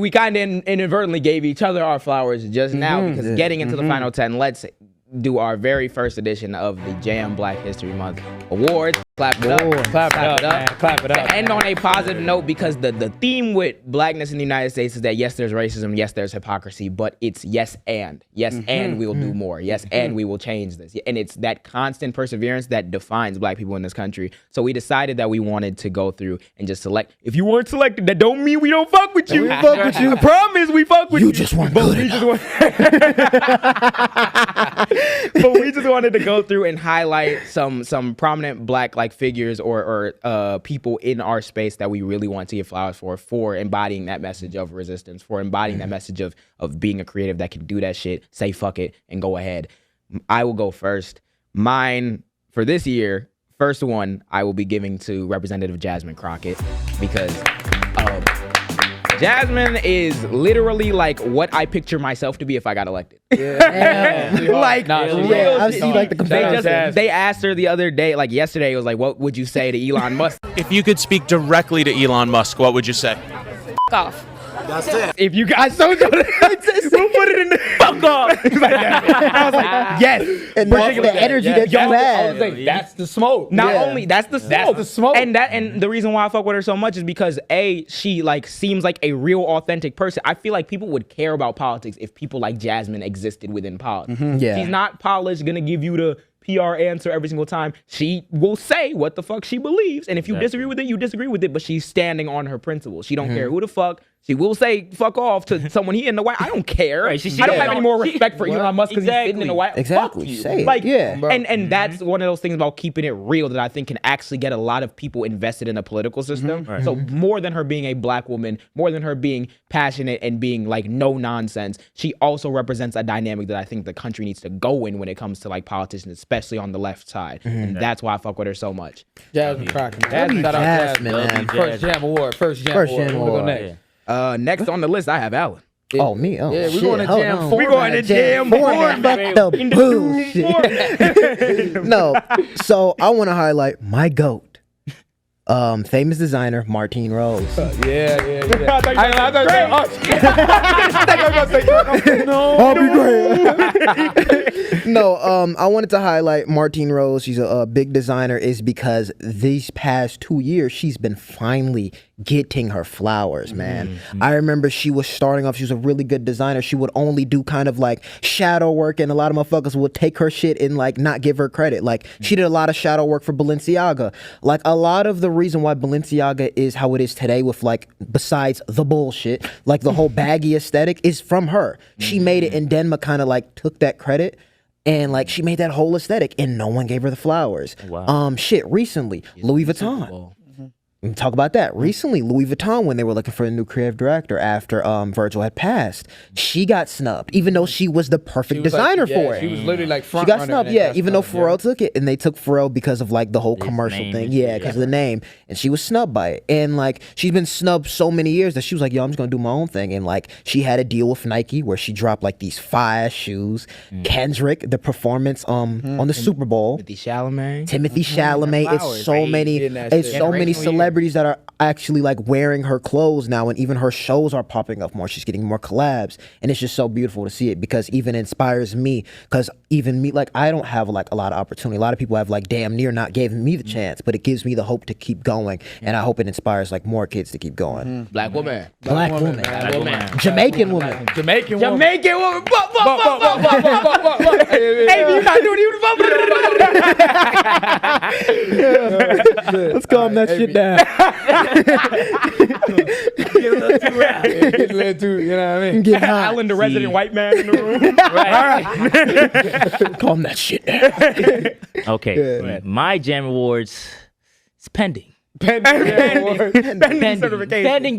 we kind of inadvertently gave each other our flowers just now because getting into the final 10, let's do our very first edition of the Jaam Black History Month Awards. Clap it up. Clap it up, man. Clap it up. To end on a positive note, because the theme with blackness in the United States is that yes, there's racism, yes, there's hypocrisy, but it's yes, and we will do more. Yes, and we will change this. And it's that constant perseverance that defines black people in this country. So we decided that we wanted to go through and just select. If you weren't selected, that don't mean we don't fuck with you. We fuck with you. I promise we fuck with you. You just weren't good enough. But we just wanted to go through and highlight some prominent black like figures or people in our space that we really want to give flowers for embodying that message of resistance, for embodying that message of being a creative that can do that shit, say fuck it, and go ahead. I will go first. Mine for this year, first one I will be giving to Representative Jasmine Crockett because Jasmine is literally like what I picture myself to be if I got elected. Like, I've seen like the they asked her the other day, like yesterday, it was like, what would you say to Elon Musk? If you could speak directly to Elon Musk, what would you say? F off. That's it. If you guys so we'll put it in the fuck off. I was like, yes. And that's the energy that you have. That's the smoke. Not only that's the smoke. And the reason why I fuck with her so much is because she like seems like a real authentic person. I feel like people would care about politics if people like Jasmine existed within politics. Yeah. She's not polished, gonna give you the PR answer every single time. She will say what the fuck she believes, and if you disagree with it, you disagree with it. But she's standing on her principles. She don't care who the fuck. She will say fuck off to someone he in the White. I don't care. Right, I don't have any more respect for Elon Musk because he's sitting in the White. Exactly. Fuck you. Say it. Like, yeah. And that's one of those things about keeping it real that I think can actually get a lot of people invested in the political system. So more than her being a black woman, more than her being passionate and being like no nonsense, she also represents a dynamic that I think the country needs to go in when it comes to like politicians, especially on the left side. And that's why I fuck with her so much. Jasmine Crockett. Jasmine, man. First Jaam Award. First Jaam Award. Next. Next on the list, I have Alan. Oh, me? Oh, yeah, shit. we're going to Jaam 4. We're going to Jaam 4. Fuck the bullshit. No, so I want to highlight my GOAT. Famous designer Martine Rose. Yeah. I'll be great. No, I wanted to highlight Martine Rose. She's a big designer is because these past 2 years, she's been finally getting her flowers, man. I remember she was starting off, she was a really good designer. She would only do kind of like shadow work, and a lot of motherfuckers would take her shit and like not give her credit. Like she did a lot of shadow work for Balenciaga. Like a lot of the reason why Balenciaga is how it is today with like, besides the bullshit, like the whole baggy aesthetic is from her. She made it, and Denma kind of like took that credit. And like she made that whole aesthetic, and no one gave her the flowers. Wow. Recently, Louis Vuitton. Talk about that. Recently, Louis Vuitton, when they were looking for a new creative director after Virgil had passed, she got snubbed, even though she was the perfect designer for it. She was literally like front She got snubbed, even though Pharrell took it, and they took Pharrell because of like the whole commercial thing. Yeah, because of the name. And she was snubbed by it. And like she's been snubbed so many years that she was like, yo, I'm just gonna do my own thing. And like she had a deal with Nike where she dropped like these fire shoes. Kendrick, the performance on the Super Bowl. Timothy Chalamet. It's so many celebrities that are actually like wearing her clothes now, and even her shows are popping up more. She's getting more collabs, and it's just so beautiful to see it because even inspires me, because even me, like I don't have like a lot of opportunity. A lot of people have like damn near not given me the chance, but it gives me the hope to keep going, and I hope it inspires like more kids to keep going. Black woman. Jamaican woman. Hey, you're not doing it. Let's calm that shit down. Get a little too rap. Get a little too, you know what I mean? Get hot. Alan, the resident white man in the room. Calm that shit down. Okay, my Jaam Awards is pending.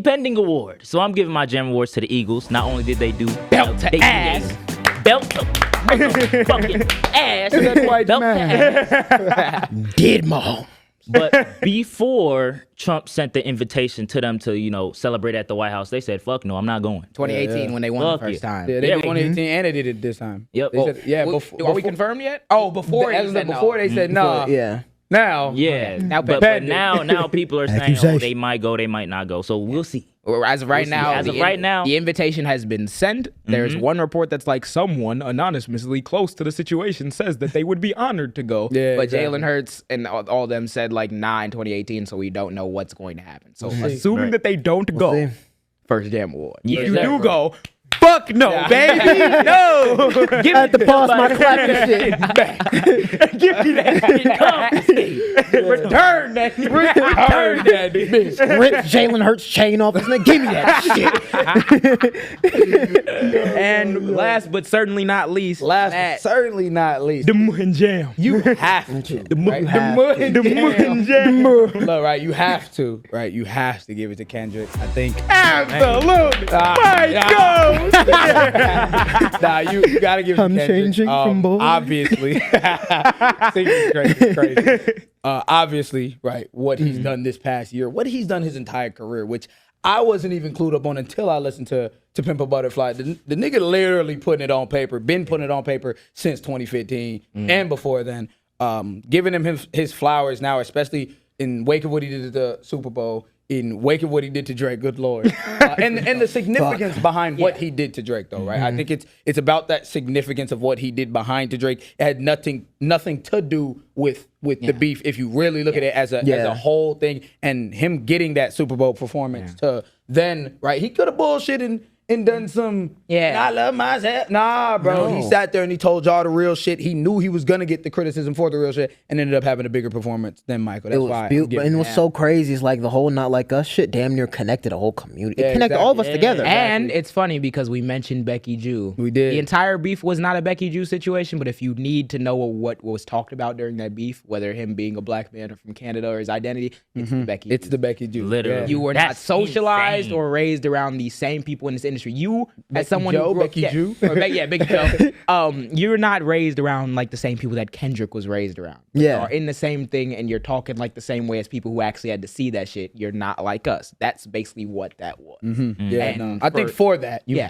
Pending award. So I'm giving my Jaam Awards to the Eagles. Not only did they do Belt to ass. Belt to fucking ass. White Belt to man. ass. Did my home. But before Trump sent the invitation to them to, you know, celebrate at the White House, they said, fuck no, I'm not going. 2018 when they won Fuck the first time. Yeah, they did 2018 and they did it this time. Yep. They said, Are we confirmed yet? Oh, before they said no. Yeah. Now, Yeah, Now but pending. now people are saying, oh, Accusation. they might go, they might not go. So we'll see. Or as of right see. now, As of right now- the invitation has been sent. There's one report that's like someone anonymously close to the situation says that they would be honored to go. Yeah, but exactly. Jalen Hurts and all of them said like nah in 2018, so we don't know what's going to happen. So assuming that they don't go, see. first Jaam award. Yes, if you sir. do go, fuck no, baby, no. Give I had to pause my clapping shit. Give me that shit. Return that shit. Return that bitch. Rip Jalen Hurts chain off his neck. Give me that shit. And last but certainly not least, Last, Matt, but certainly not least, the Mud and Jam. you have to. The Mud right? have the Mud and Jam. Look, right? You have to, right? You have to give it to Kendrick. I think. Absolutely. My yeah. God. Nah, you gotta give it to I'm Kendrick. changing from boy. Obviously. Singing crazy. Obviously, right, what he's done this past year, what he's done his entire career, which I wasn't even clued up on until I listened to Pimp a Butterfly. The nigga literally putting it on paper, been putting it on paper since 2015 and before then. Giving him his flowers now, especially in wake of what he did at the Super Bowl, in wake of what he did to Drake, good Lord. And the significance behind what he did to Drake, though, right? I think it's about that significance of what he did behind to Drake. It had nothing to do with the beef if you really look at it as a whole thing, and him getting that Super Bowl performance to then, right, he could have bullshitted and done some, I love myself. Nah, bro. He sat there and he told y'all the real shit. He knew he was going to get the criticism for the real shit and ended up having a bigger performance than Michael. That's It was why. beautiful, and it was so crazy. It's like the whole Not Like Us shit damn near connected a whole community. It Yeah, connected all of us together. And it's funny because we mentioned Becky Jew. We did. The entire beef was not a Becky Jew situation, but if you need to know what was talked about during that beef, whether him being a black man or from Canada or his identity, it's the Becky It's Jew. the Becky Jew. Literally. Yeah. You were not That's socialized insane. or raised around these same people in this industry. You, as someone Joe, who grew up- Becky yeah, Jew? or Becky Joe. You're not raised around like the same people that Kendrick was raised around. Yeah. Are in the same thing, and you're talking like the same way as people who actually had to see that shit. You're not like us. That's basically what that was. Yeah, And no. I think for that, you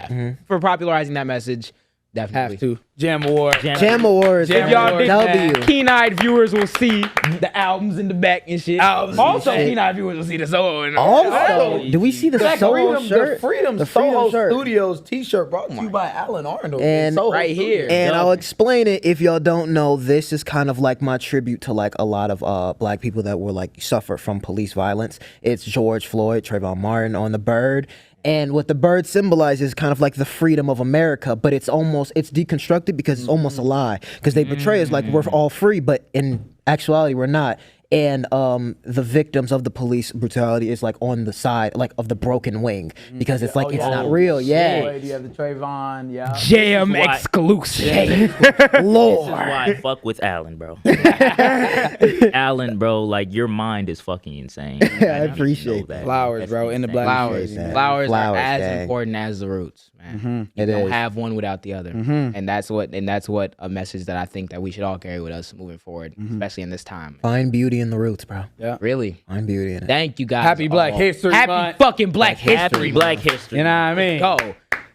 For popularizing that message, definitely have to. Jam Award. Jam Awards. Jam If y'all Awards, did W. keen-eyed viewers will see the albums in the back and shit. Albums Also, and shit. keen-eyed viewers will see the solo. And Also, do we see the Soho shirt? The Freedom Soho Studios t-shirt brought to you by Alan Arnold. And Soho right here. Studios. And I'll explain it if y'all don't know. This is kind of like my tribute to like a lot of black people that were like suffer from police violence. It's George Floyd, Trayvon Martin on the bird. And what the bird symbolizes is kind of like the freedom of America, but it's deconstructed because it's almost a lie. Because they portray us like we're all free, but in actuality we're not. And the victims of the police brutality is like on the side, like of the broken wing, because it's like it's not real. Yeah, Floyd, you have the Trayvon, yeah. Jam This is why- exclusive. Lord. This is why I fuck with Alan, bro. Alan, bro, like your mind is fucking insane. I appreciate that. Flowers, bro, in the black Flowers. man. Flowers are Flowers, as gang. important as the roots, man. You It don't is. have one without the other. And that's what a message that I think that we should all carry with us moving forward, especially in this time. Find beauty in the roots, bro. Really. Find beauty in it. Thank you guys. Happy Black all. History Happy Month. fucking Black History Happy Black History. You know what I mean? Go.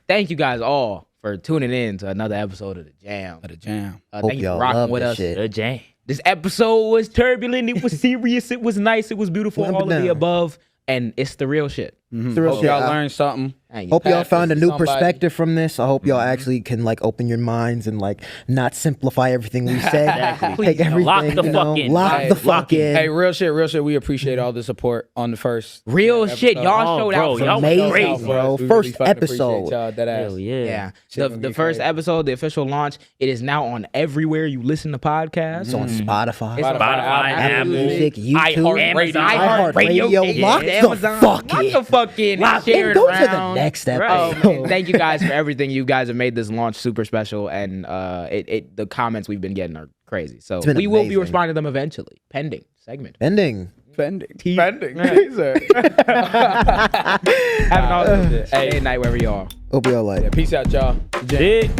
Thank you guys all for tuning in to another episode of The Jam. The Jam. Hope Thank you y'all for rocking love with this us. shit. The Jam. This episode was turbulent. It was serious. It was nice. It was beautiful. Lamp it All of the down. above. And it's the real shit. It's the real Hope shit. y'all I learned something. Thank you. hope y'all Pass found a this new to somebody. perspective from this. I hope y'all actually can like open your minds and like not simplify everything we said. Exactly. Take everything, Lock the you know, fuck in. lock Hey, the fuck in. Hey, real shit. We appreciate all the support on the first. Real shit. Y'all Oh, showed bro, out. for y'all me. was Amazing, crazy. bro. We First fucking appreciate episode. y'all, that ass. Hell yeah. Yeah. Shit The gonna get first crazy. episode, the official launch, it is now on everywhere you listen to podcasts. It's on Spotify, It's on Spotify, Apple Apple, Music, YouTube, iHeartRadio. iHeartRadio. Lock the fuck Lock in. the fuck in. And Share it go to the around. next Right. episode. And thank you guys for everything. You guys have made this launch super special, and the comments we've been getting are crazy. So been we will be amazing. responding to them eventually. Pending segment. Ending. Pending. Teaser. Have an awesome day, night, wherever you are. Hope y'all like. Peace out, y'all. Dig.